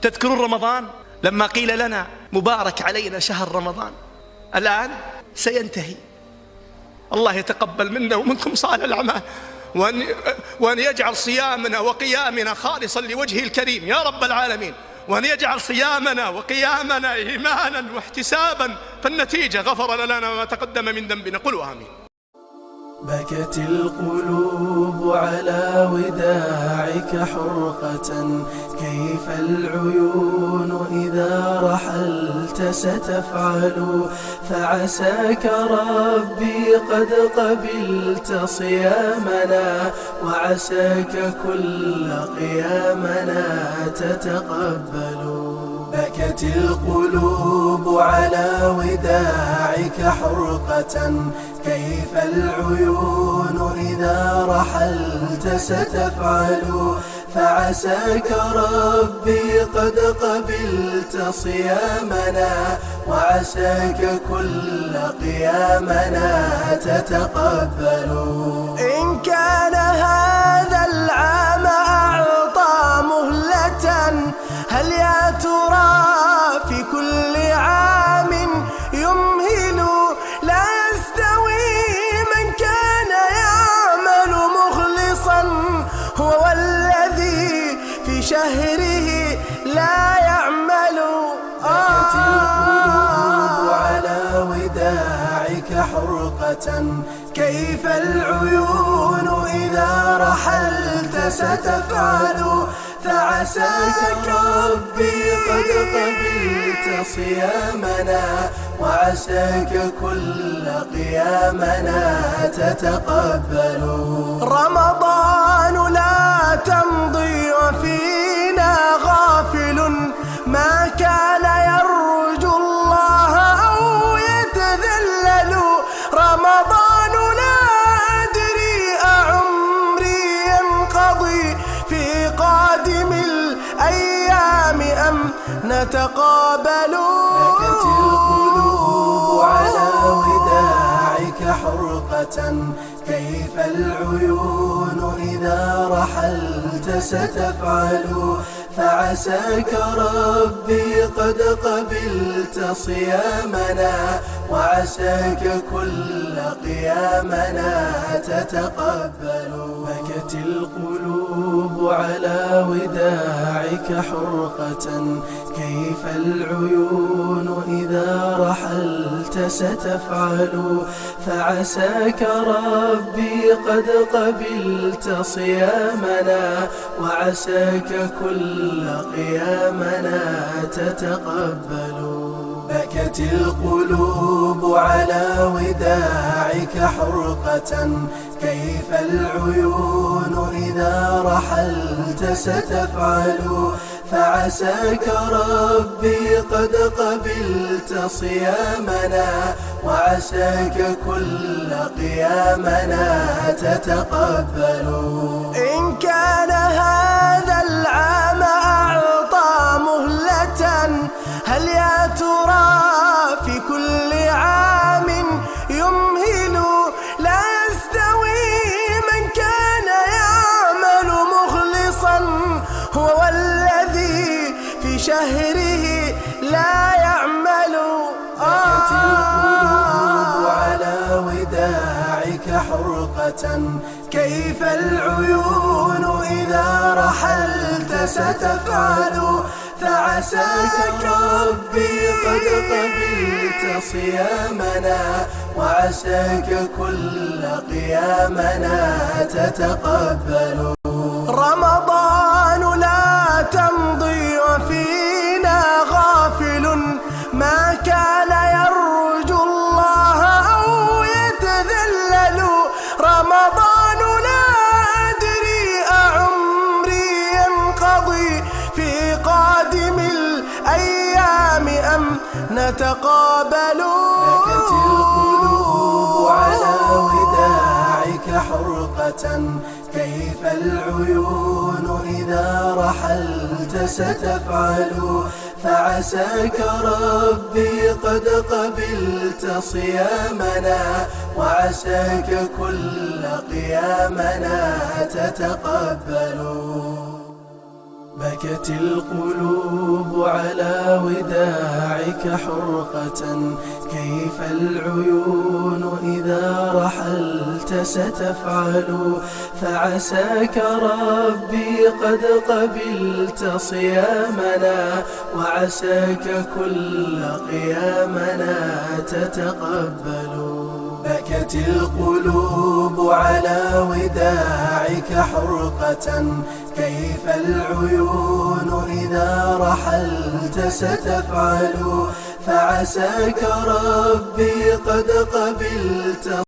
تذكرون رمضان لما قيل لنا مبارك علينا شهر رمضان؟ الآن سينتهي. الله يتقبل منا ومنكم صالح الأعمال، وأن يجعل صيامنا وقيامنا خالصا لوجهه الكريم يا رب العالمين، وأن يجعل صيامنا وقيامنا إيمانا واحتسابا، فالنتيجة غفر لنا ما تقدم من ذنبنا. قلوا آمين. بكت القلوب على وداعك حرقة، كيف العيون إذا رحلت ستفعل؟ فعساك ربي قد قبلت صيامنا، وعساك كل قيامنا تتقبل. بكت القلوب على وداعك حرقة، كيف العيون إذا رحلت ستفعل؟ فعساك ربي قد قبلت صيامنا، وعساك كل قيامنا تتقبل. إن كان هذا العام أعطى مهلة، هل يا ترى في كل عام يمهل؟ لا يستوي من كان يعمل مخلصا، هو والذي في شهره لا يعمل. بكت القلوب على وداعك حرقة، كيف العيون إذا رحلت ستفعل؟ فعساك ربي قد قبلت صيامنا، وعساك كل قيامنا تتقبل. رمضان لا تمضي وفينا غافل، ما كان يرجو الله أو يتذلل. رمضان لا أدري أعمري ينقضي في قادم الأيام أم نتقابل. بكت القلوب على وداعك حرقة، كيف العيون إذا رحلت ستفعل؟ فعساك ربي قد قبلت صيامنا، وعساك كل قيامنا تتقبل. بكت القلوب على وداعك حرقة، كيف العيون إذا رحلت ستفعل؟ فعساك ربي قد قبلت صيامنا، وعساك كل قيامنا تتقبل. بكت القلوب على وداعك حرقة، كيف العيون إذا رحلت ستفعل؟ فعساك ربي قد قبلت صيامنا، وعساك كل قيامنا تتقبل. إن كان هذا العام أعطى مهلة، هل يا ترى في كل عام يمهل؟ لا يستوي من كان يعمل مخلصا، هو والذي في شهره لا يعمل. بكت القلوب على وداعك حرقة، كيف العيون إذا رحلت ستفعل؟ فعساك ربي قد قبلت صيامنا، وعساك كل قيامنا تتقبل. رمضان لا تمضي وفينا غافل، ما كان يرجو الله أو يتذلل. رمضان لا أدري أعمري ينقضي في قادم الأيام أم نتقابل. بكت القلوب على وداعك حرقة، كيف العيون إذا رحلت ستفعل؟ فعساك ربي قد قبلت صيامنا، وعساك كل قيامنا تتقبل. بكت القلوب على وداعك حرقة، كيف العيون إذا رحلت ستفعل؟ فعساك ربي قد قبلت صيامنا، وعساك كل قيامنا تتقبل. بكت القلوب على وداعك حرقة، كيف العيون إذا رحلت ستفعل؟ فعساك ربي قد قبلت